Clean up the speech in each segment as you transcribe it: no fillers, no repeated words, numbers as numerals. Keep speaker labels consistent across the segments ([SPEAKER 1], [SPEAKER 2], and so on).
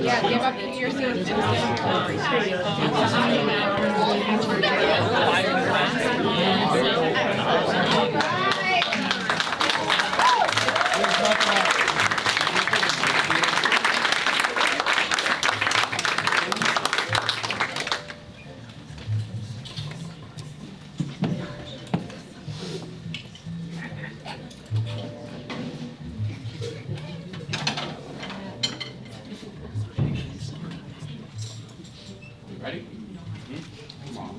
[SPEAKER 1] Yeah, give up your seat.
[SPEAKER 2] Ready? Come on.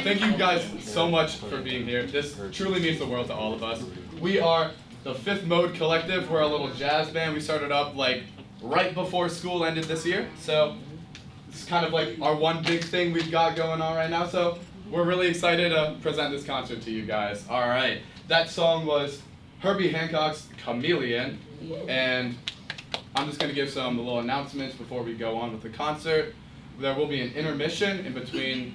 [SPEAKER 2] thank you guys so much for being here. This truly means the world to all of us. We are the Fifth Mode Collective. We're a little jazz band. We started up like right before school ended this year. So it's kind of like our one big thing we've got going on right now. So we're really excited to present this concert to you guys. All right. That song was Herbie Hancock's Chameleon. And I'm just going to give some little announcements before we go on with the concert. There will be an intermission in between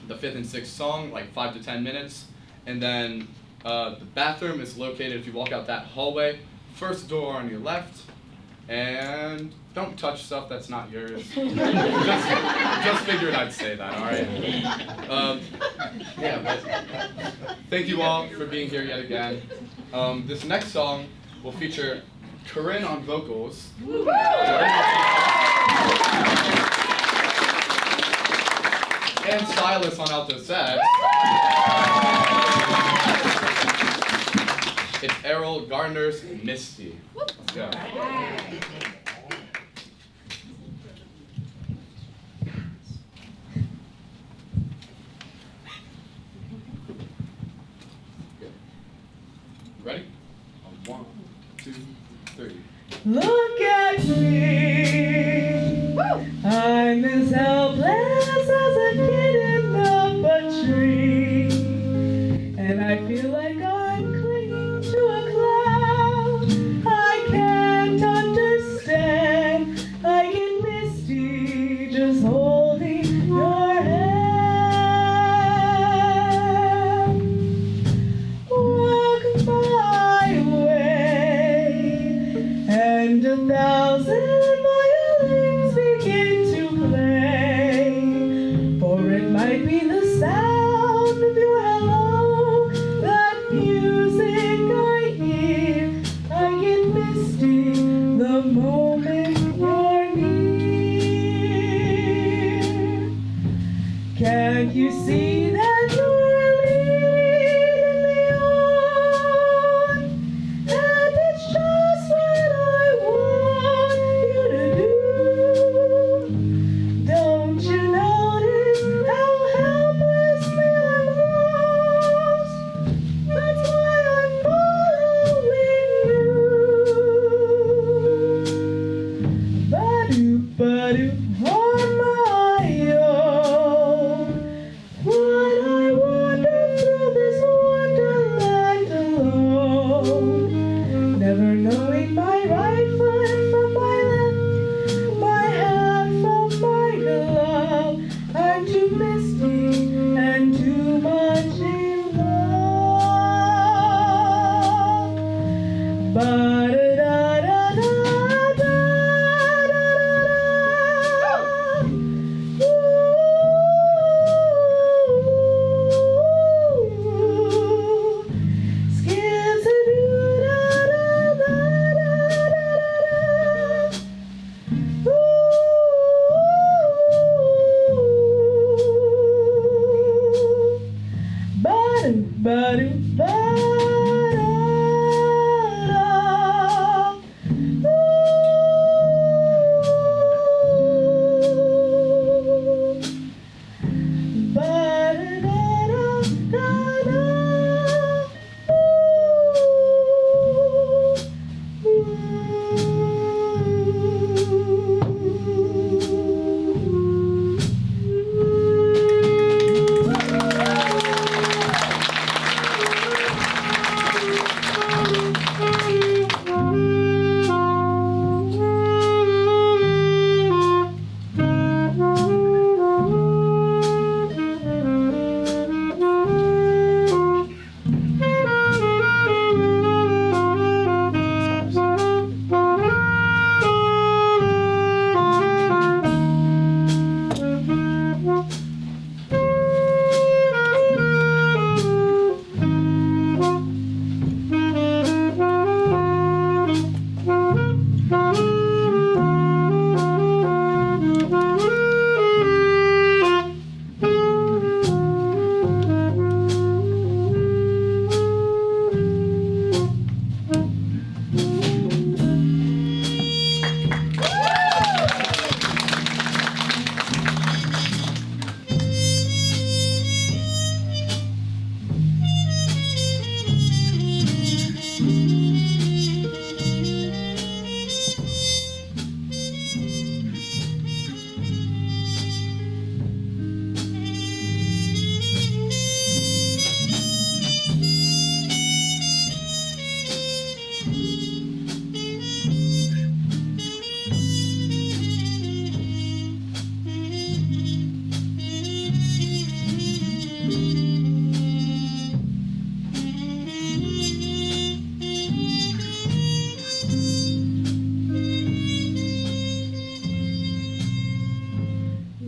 [SPEAKER 2] the 5th and 6th song, like 5 to 10 minutes. And then the bathroom is located, if you walk out that hallway, first door on your left. And don't touch stuff that's not yours. just figured I'd say that, all right? Yeah, but thank you all for being here yet again. This next song will feature Corinne on vocals. And Silas on alto sax. It's Erroll Garner's Misty. Let's go. Ready? 1, 2, 3.
[SPEAKER 3] Look at me. I'm as helpless as a kid in the tree, and I feel like I'm clinging to a cloud. I can't understand. I get misty just holding your hand. Walk my way, and 1,000 violins begin to play, for it might be the sound of your hello, that music I hear. I get misty the moment you're near. Can't you see that you're leading me on? And it's just what I want you to do. Don't you notice how helplessly I'm lost? That's why I'm following you. Ba-doop, on my own. Would I wander through this wonderland alone, never knowing my right foot from my left, my hand from my glove? I'm too misty and too much in love. Ba-da-da-da-da-da-da-da. Ooh. Skip-a-doo-da-da-da-da-da.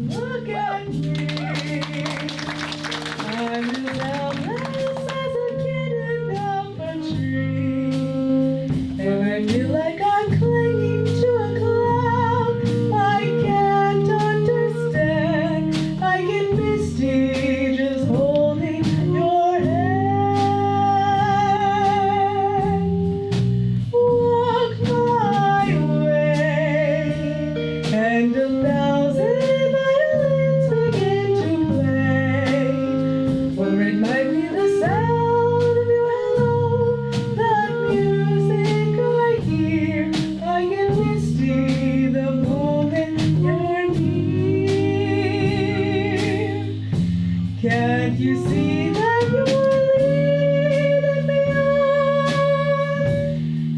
[SPEAKER 3] Look at me. I'm as helpless as a kitten up a tree. And I feel like I'm clinging to a cloud. I can't understand. I get misty just holding your hand. Walk my way, and a thousand violins begin to play. Or it might be the sound of your hello, that music I hear. I get misty the moment you're near. Can't you see that you're leading me on?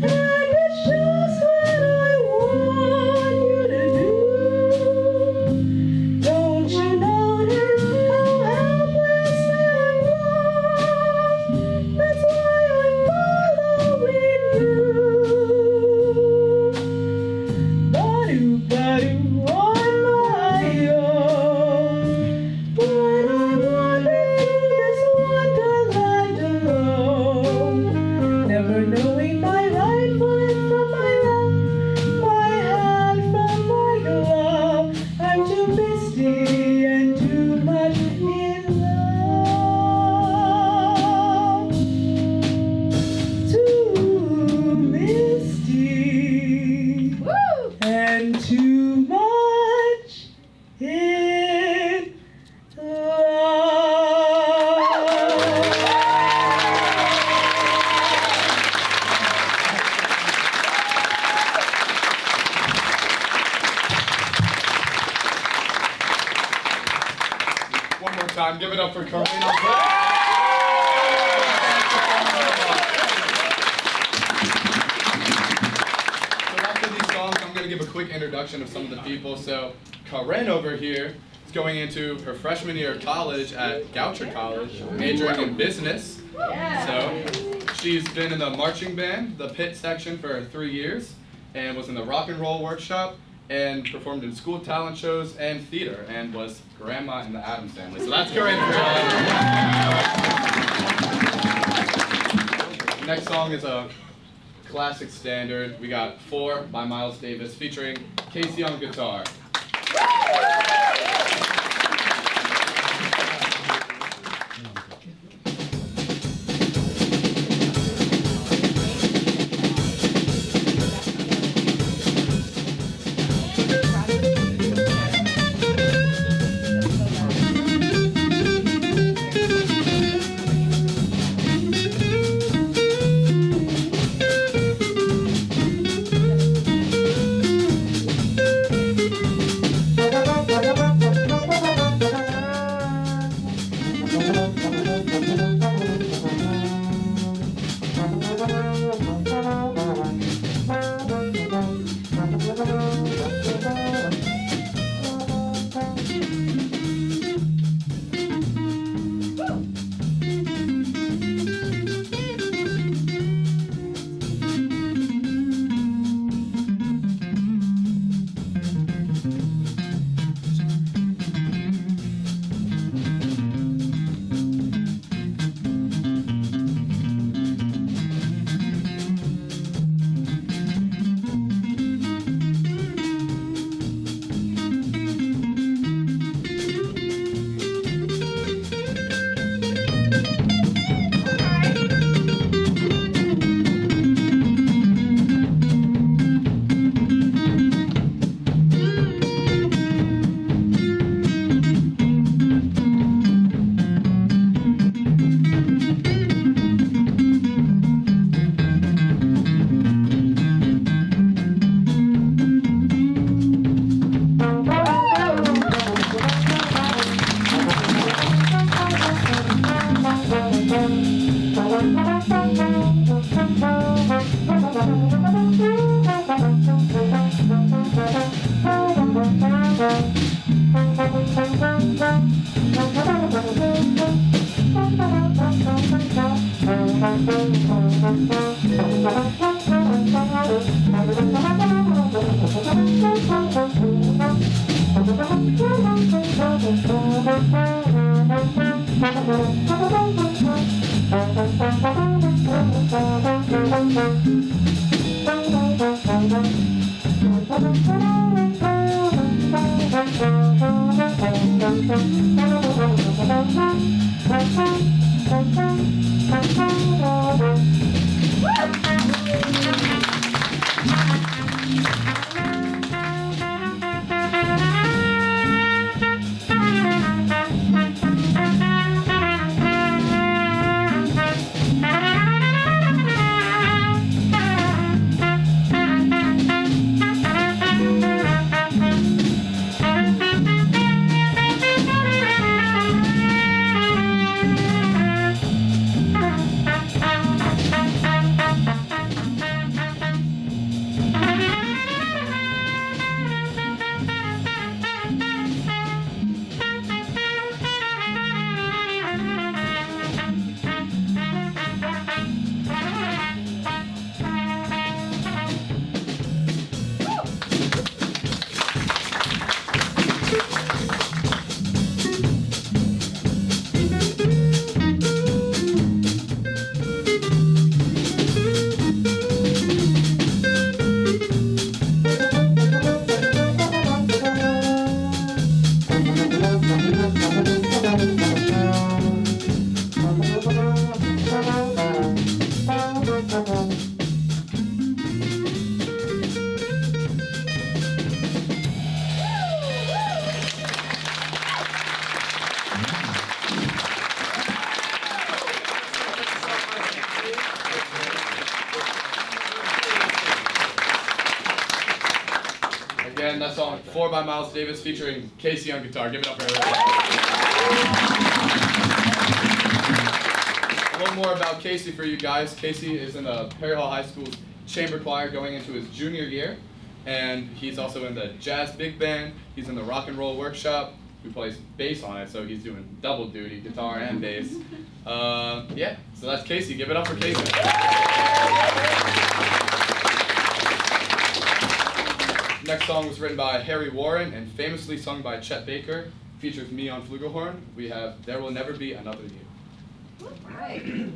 [SPEAKER 3] And it's just what I want you to do. Don't you notice how helplessly I'm lost? That's why I'm following you. Ba-do, on my own. When I wander through this wonderland alone, never knowing my right foot from my left, my hand from my glove. I'm too misty and too much in love. Too misty and too much in
[SPEAKER 2] One more time, give it up for Corinne. So after these songs, I'm going to give a quick introduction of some of the people. So Corinne over here is going into her freshman year of college at Goucher College, majoring in business. So she's been in the marching band, the pit section for 3 years, and was in the rock and roll workshop, and performed in school talent shows and theater, and was grandma in the Addams Family. So that's Corinne. The next song is a classic standard. We got 4 by Miles Davis featuring Casey on guitar. Again, that song, 4 by Miles Davis, featuring Casey on guitar. Give it up for everyone. A little more about Casey for you guys. Casey is in the Perry Hall High School's chamber choir going into his junior year. And he's also in the jazz big band. He's in the rock and roll workshop. He plays bass on it, so he's doing double duty, guitar and bass. Yeah, so that's Casey. Give it up for Casey. Next song was written by Harry Warren and famously sung by Chet Baker. Features me on flugelhorn. We have There Will Never Be Another You.
[SPEAKER 1] All right.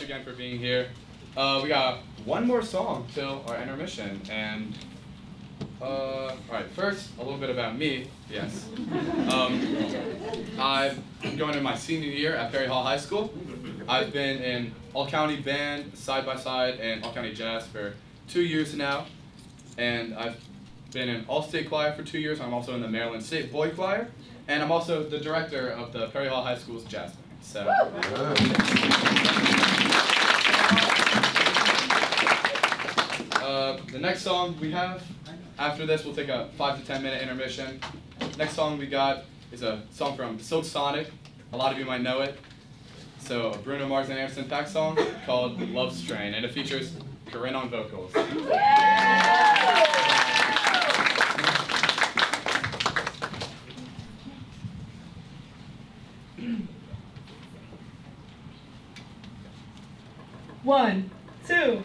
[SPEAKER 2] Again for being here. We got one more song till our intermission, and all right, first a little bit about me. Yes, I'm going in my senior year at Perry Hall High School. I've been in all-county band, side-by-side, and all-county jazz for 2 years now, and I've been in all-state choir for 2 years. I'm also in the Maryland State Boy Choir, and I'm also the director of the Perry Hall High School's jazz band. So. The next song we have, after this we'll take a 5 to 10 minute intermission. Next song we got is a song from Silk Sonic. A lot of you might know it. So a Bruno Mars and Anderson .Paak song called Love Strain, and it features Corinne on vocals.
[SPEAKER 3] One, two.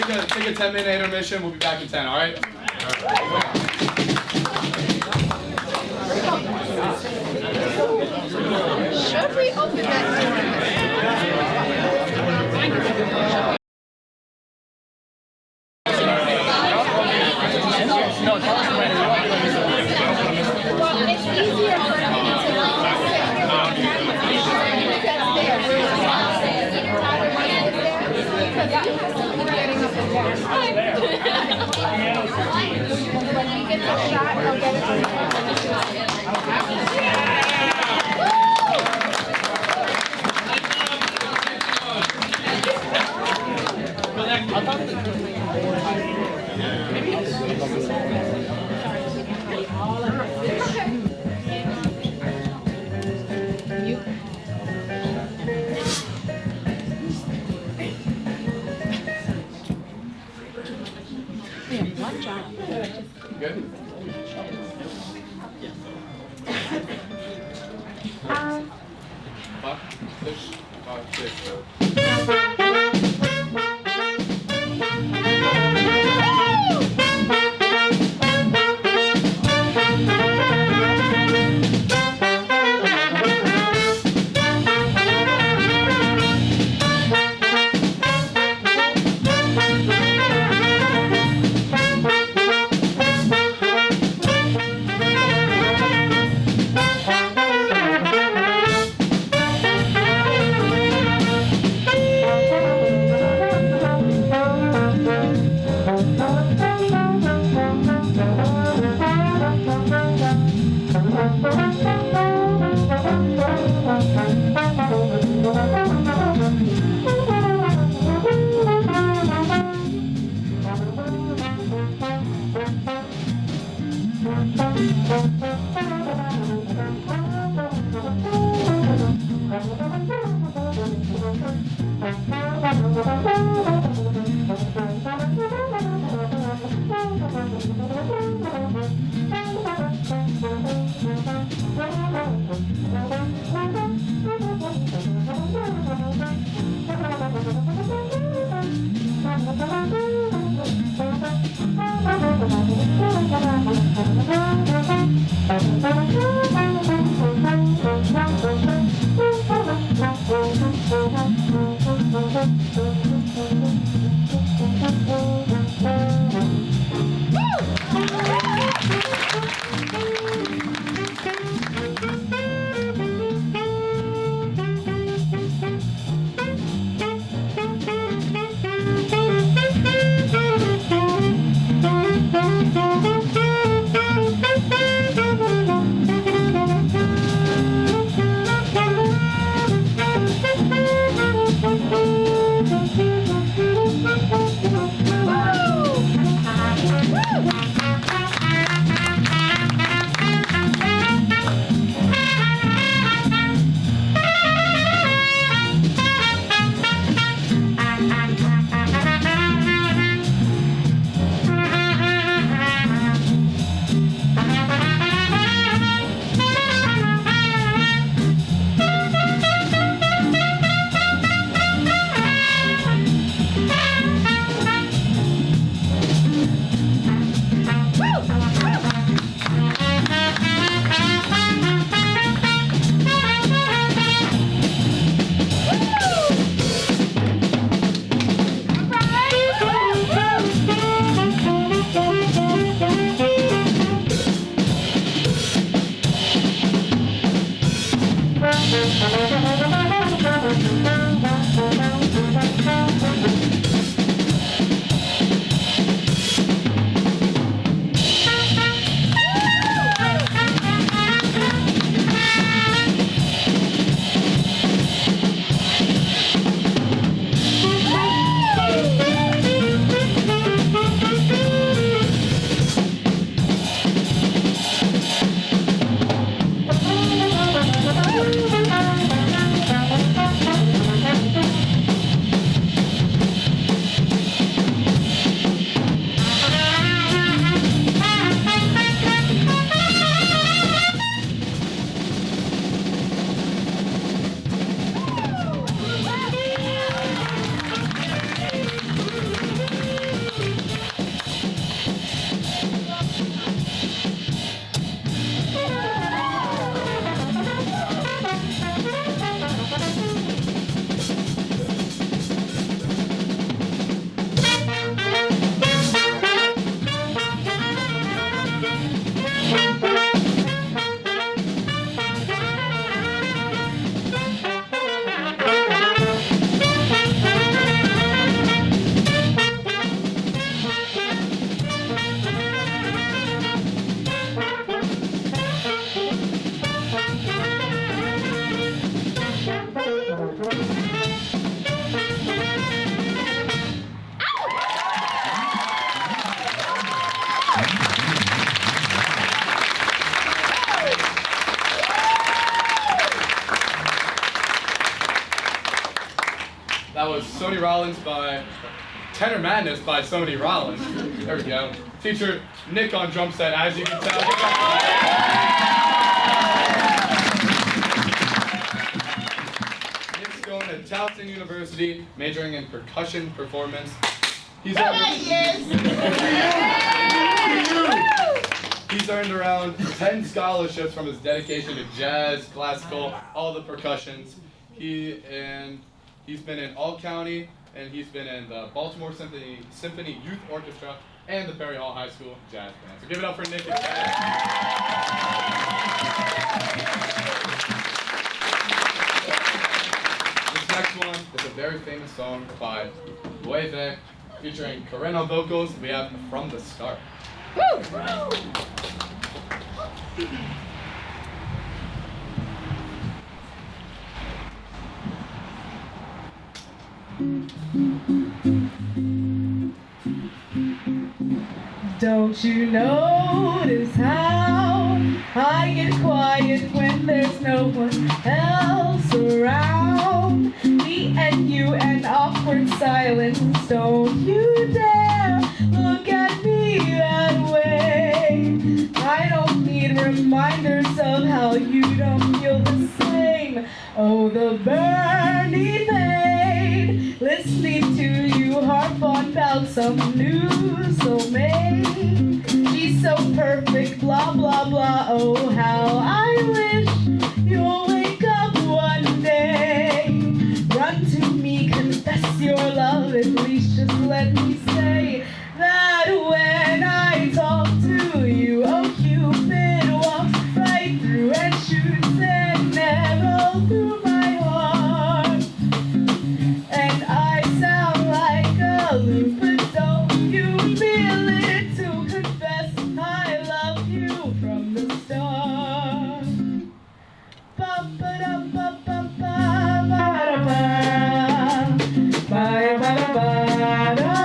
[SPEAKER 2] take a 10-minute intermission. We'll be back in 10. All right.
[SPEAKER 1] Should we open that door? Well, it's easier for me to getting up and down. When you get the shot, I'll get it.
[SPEAKER 2] Good? Five, six. Sonny Rollins by Tenor Madness by Sonny Rollins. There we go. Featured Nick on drum set, as you can tell. Nick's going to Towson University, majoring in percussion performance. He's earned around 10 scholarships from his dedication to jazz, classical, all the percussions. He's been in All County, and he's been in the Baltimore Symphony Youth Orchestra and the Perry Hall High School Jazz Band. So give it up for Nick and Ted. This next one is a very famous song by Laufey, featuring Corinne on vocals. We have From the Start.
[SPEAKER 1] Woo!
[SPEAKER 3] Don't you notice how I get quiet when there's no one else around? Me and you and awkward silence. Don't you dare look at me that way. I don't need reminders of how you don't feel the same. Oh, the burning pain, listening to you harp on about some new soulmate. She's so perfect, blah, blah, blah. Oh, how I wish you'll wake up one day. Run to me, confess your love, at least just let me say that when I talk to you, oh, Cupid walks right through and shoots an arrow through my heart. And I sound like a loon, but don't you feel it to confess I love you from the start? Ba-ba-da-ba-ba-ba-ba-da-ba. Ba-ba-da-ba-da-da-da.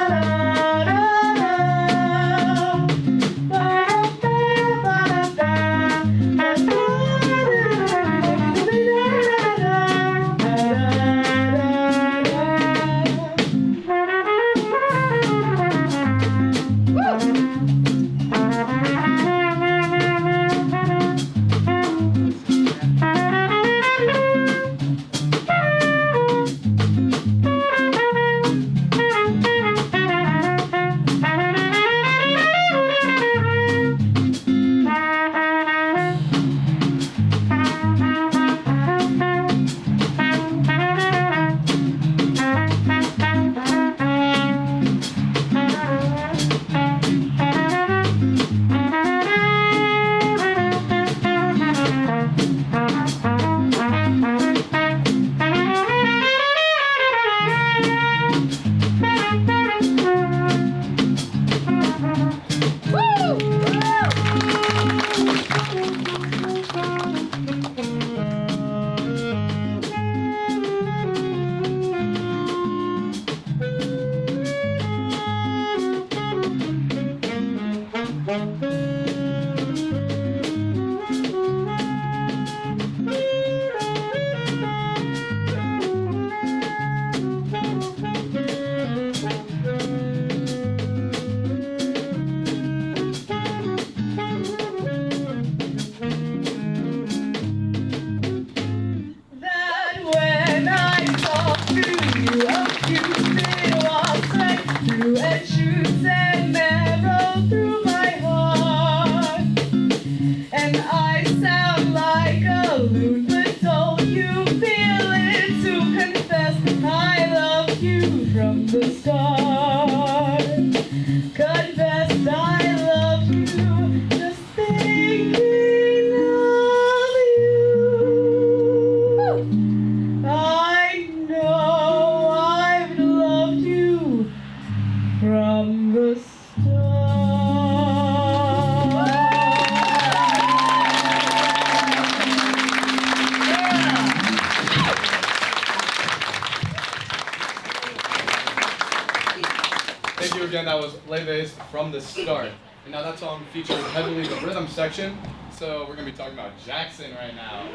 [SPEAKER 2] Again, that was Laufey's From the Start. And now that song features heavily the rhythm section, so we're going to be talking about Jackson right now.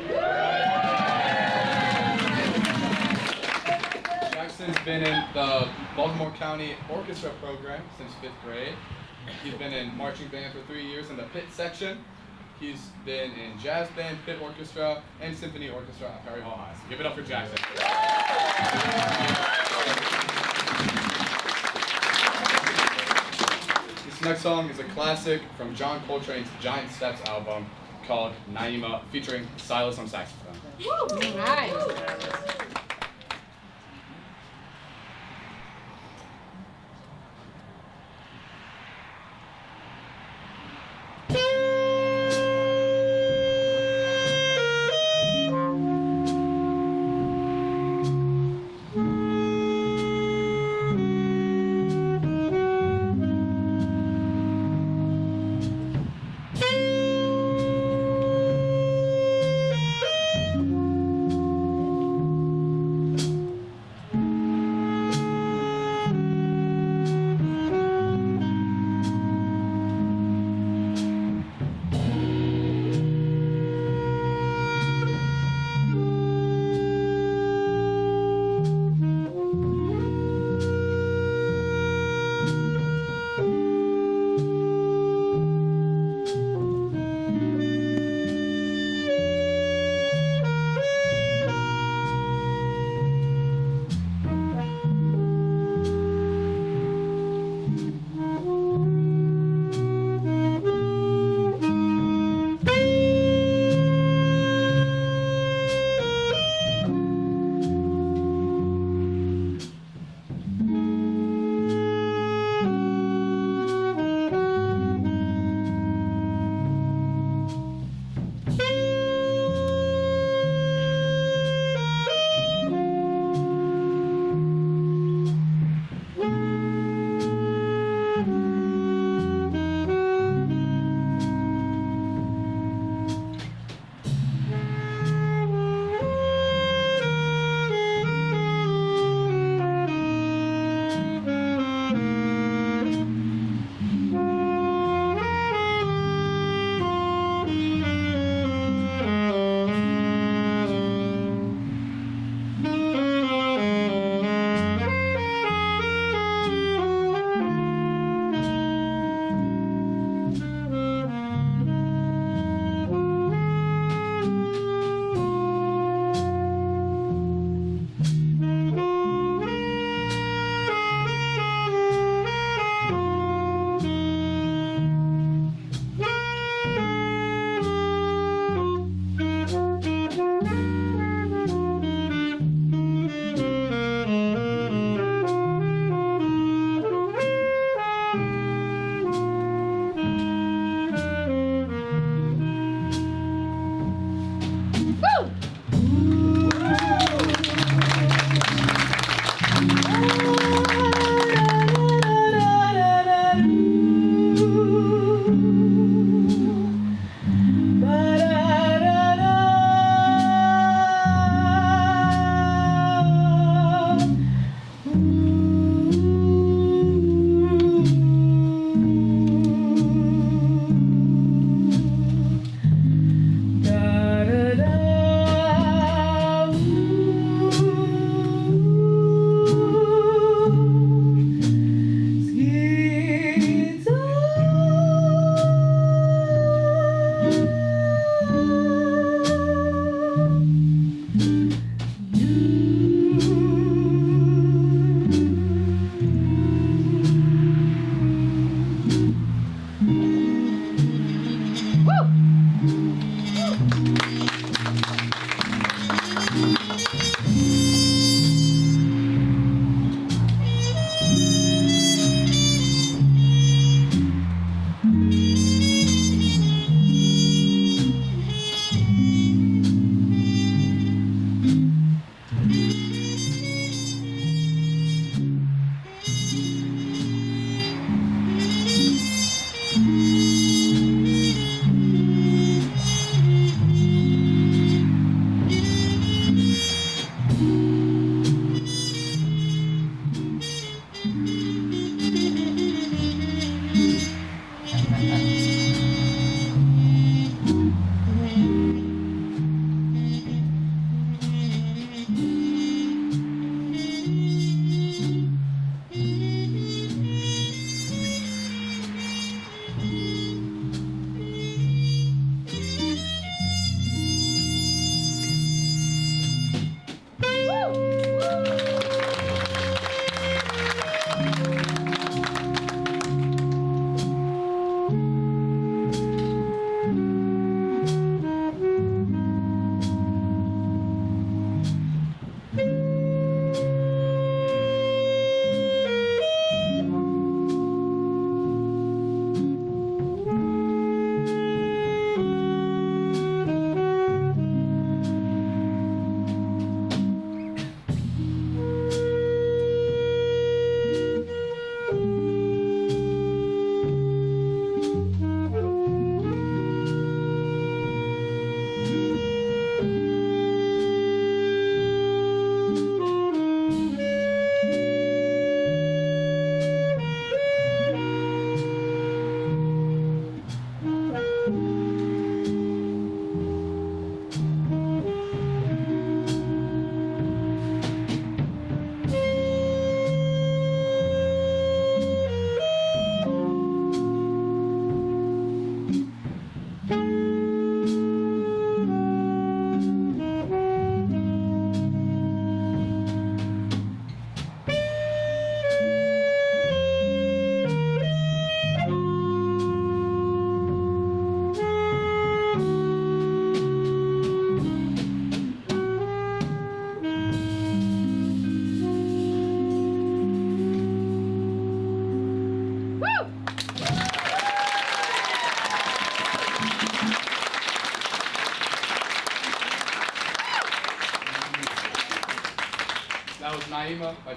[SPEAKER 2] Jackson Harrison's been in the Baltimore County Orchestra program since 5th grade. He's been in marching band for 3 years in the pit section. He's been in jazz band, pit orchestra, and symphony orchestra at Perry Hall High. So give it up for Jackson. This next song is a classic from John Coltrane's Giant Steps album called Naima, featuring Silas on saxophone.
[SPEAKER 1] Nice.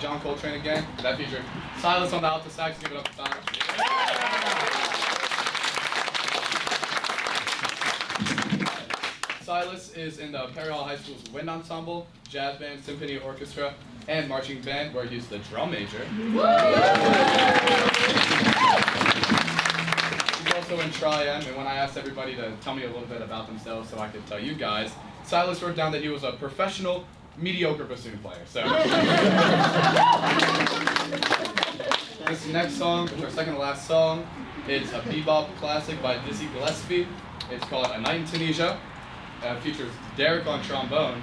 [SPEAKER 2] John Coltrane again. That featured Silas on the alto sax. Give it up for Silas. Silas is in the Perry Hall High School's wind ensemble, jazz band, symphony orchestra, and marching band, where he's the drum major. He's also in Tri-M, and when I asked everybody to tell me a little bit about themselves so I could tell you guys, Silas wrote down that he was a professional, mediocre bassoon player. So this next song, our second to last song, is a bebop classic by Dizzy Gillespie. It's called A Night in Tunisia. Features Derek on trombone.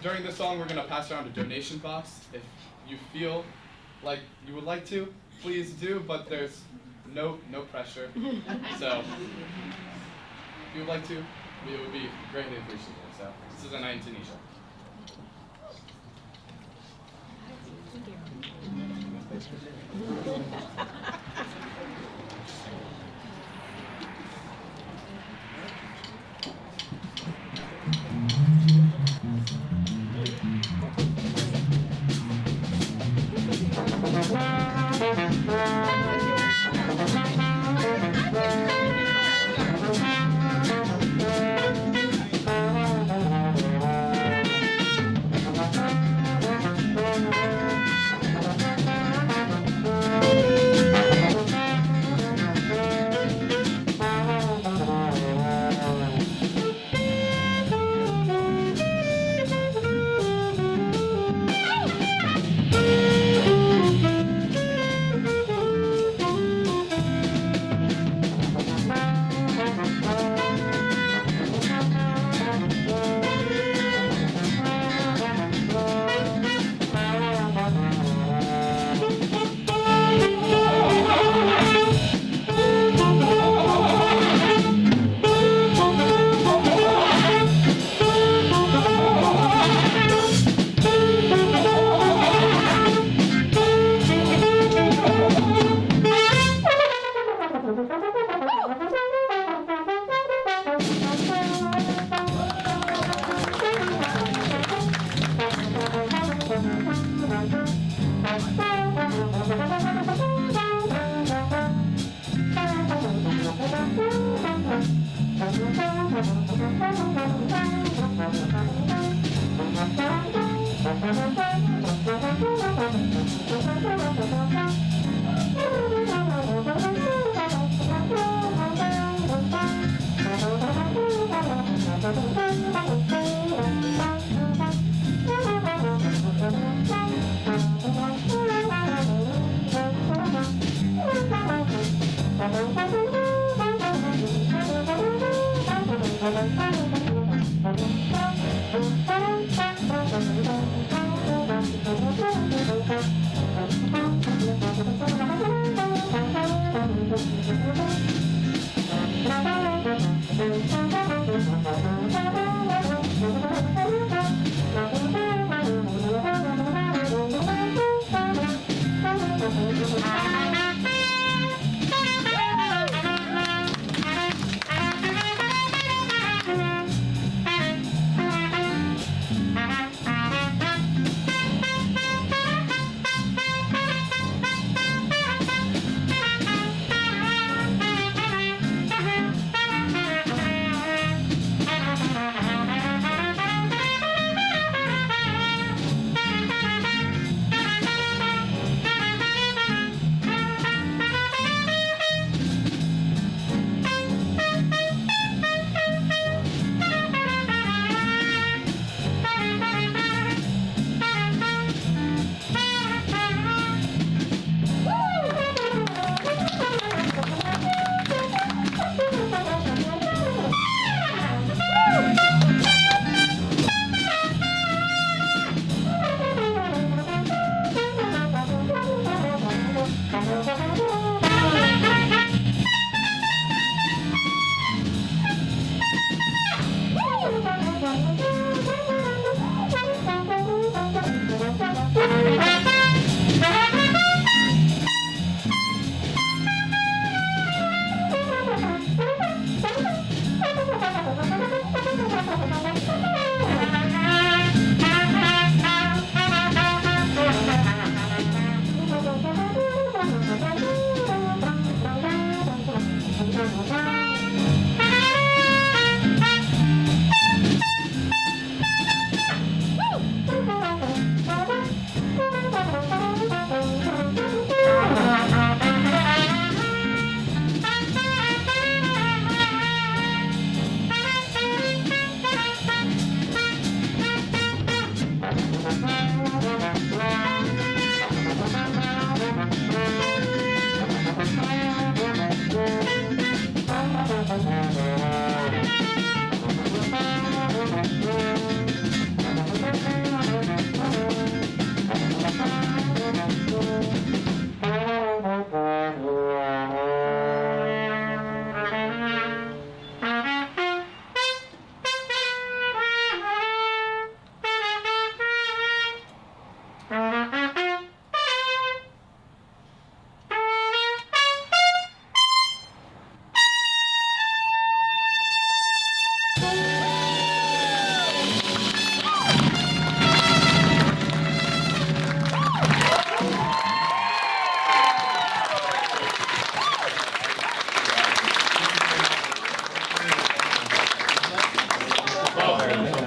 [SPEAKER 2] During this song, we're going to pass around a donation box. If you feel like you would like to, please do, but there's no pressure. So if you would like to, it would be greatly appreciated. So this is A Night in Tunisia.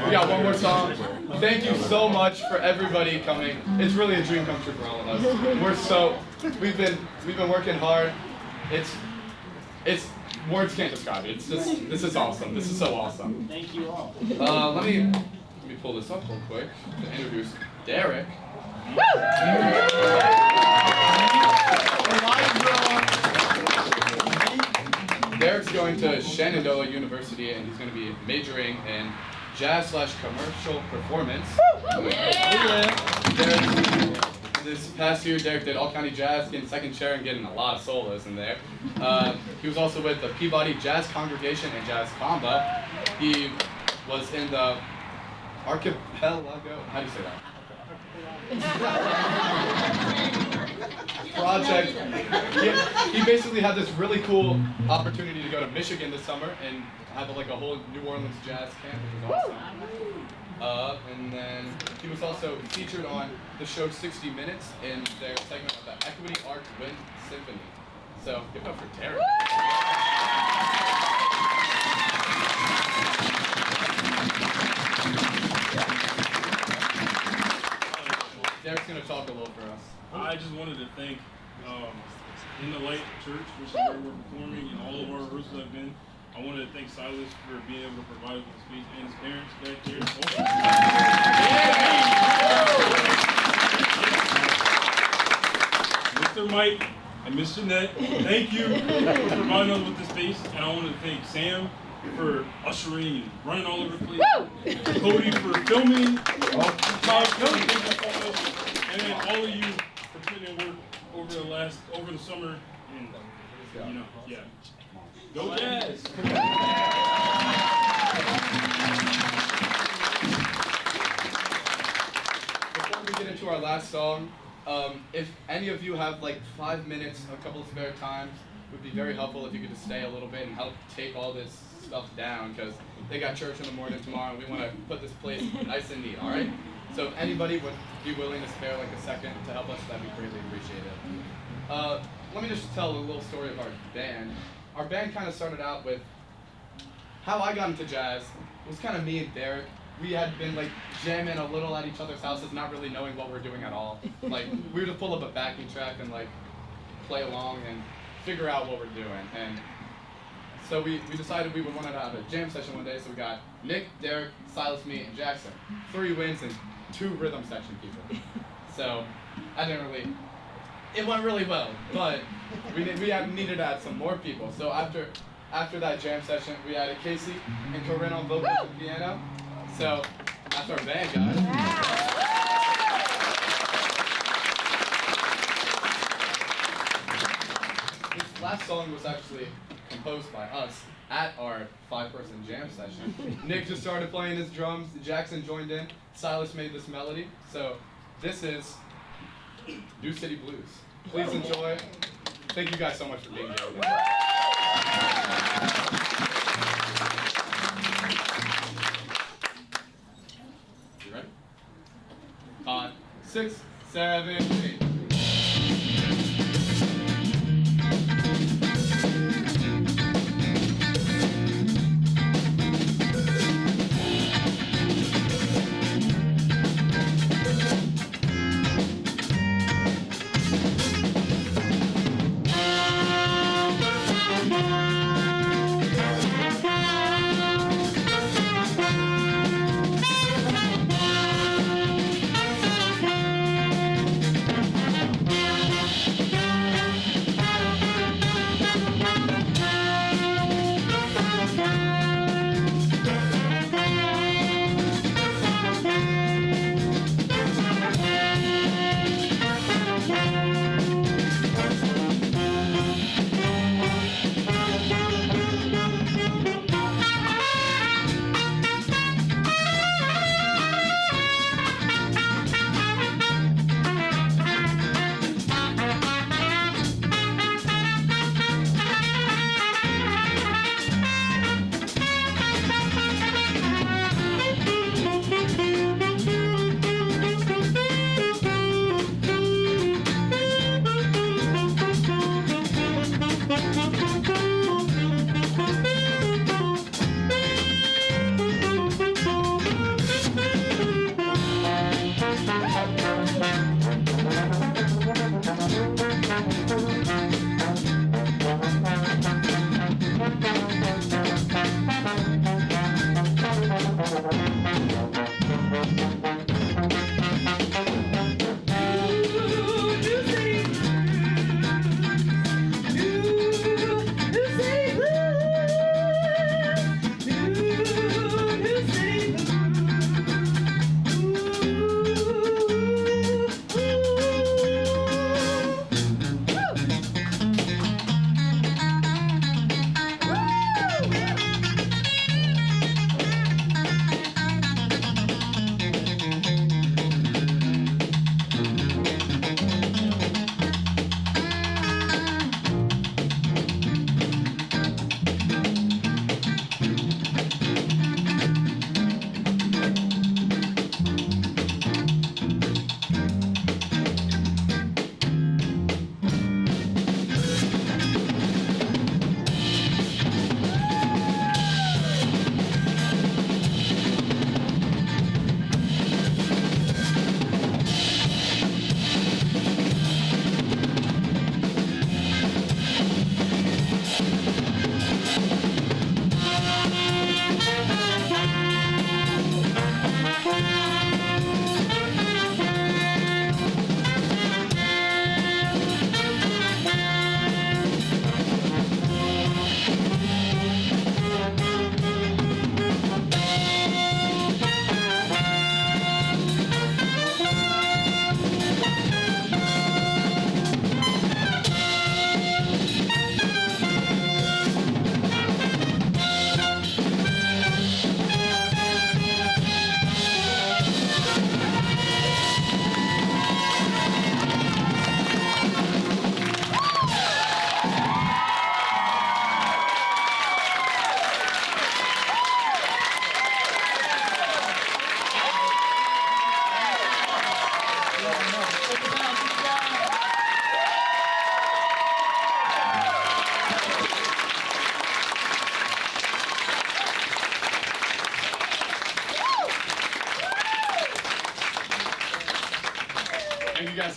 [SPEAKER 2] We got one more song. Thank you so much for everybody coming. It's really a dream come true for all of us. We've been working hard. It's words can't describe it. This is awesome. This is so awesome.
[SPEAKER 4] Thank you all.
[SPEAKER 2] Let me pull this up real quick to introduce Derek. Derek's going to Shenandoah University and he's going to be majoring in jazz/commercial performance. Derek, this past year, Derek did all county jazz, getting second chair and getting a lot of solos in there. He was also with the Peabody Jazz Congregation and Jazz Combo. He was in the Archipelago, how do you say that? Project. He basically had this really cool opportunity to go to Michigan this summer and have like a whole New Orleans jazz camp, which was awesome. And then he was also featured on the show 60 Minutes in their segment of the Equity Art Wind Symphony. So give it up for Derek. Derek's going to talk a little for us.
[SPEAKER 5] I just wanted to thank In the Light Church, which is where we're performing, and all of our rehearsals I've been. I wanted to thank Silas for being able to provide for the space and his parents back there. Mr. Mike and Miss Jeanette, thank you for providing us with the space. And I want to thank Sam for ushering and running all over the place. Cody for filming. And then all of you for putting in work over the summer. And, you know, yeah. Go Jazz!
[SPEAKER 2] Before we get into our last song, if any of you have like 5 minutes, a couple of spare times, it would be very helpful if you could just stay a little bit and help take all this stuff down, because they got church in the morning tomorrow and we want to put this place nice and neat, alright? So if anybody would be willing to spare like a second to help us, that'd be greatly appreciated. Let me just tell a little story of our band. Our band kind of started out with how I got into jazz. It was kind of me and Derek. We had been like jamming a little at each other's houses, not really knowing what we're doing at all. Like we would just pull up a backing track and like play along and figure out what we're doing. And so we decided we would want to have a jam session one day. So we got Nick, Derek, Silas, me, and Jackson. 3 winds and 2 rhythm section people. So it went really well, but we needed to add some more people. So after that jam session, we added Casey and Corinne on vocals and piano. So that's our band, guys. This last song was actually composed by us at our 5-person jam session. Nick just started playing his drums, Jackson joined in, Silas made this melody. So this is New City Blues. Please enjoy. Thank you guys so much for being here. You ready? 5, 6, 7, 8.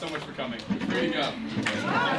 [SPEAKER 2] so much for coming. You're free to go.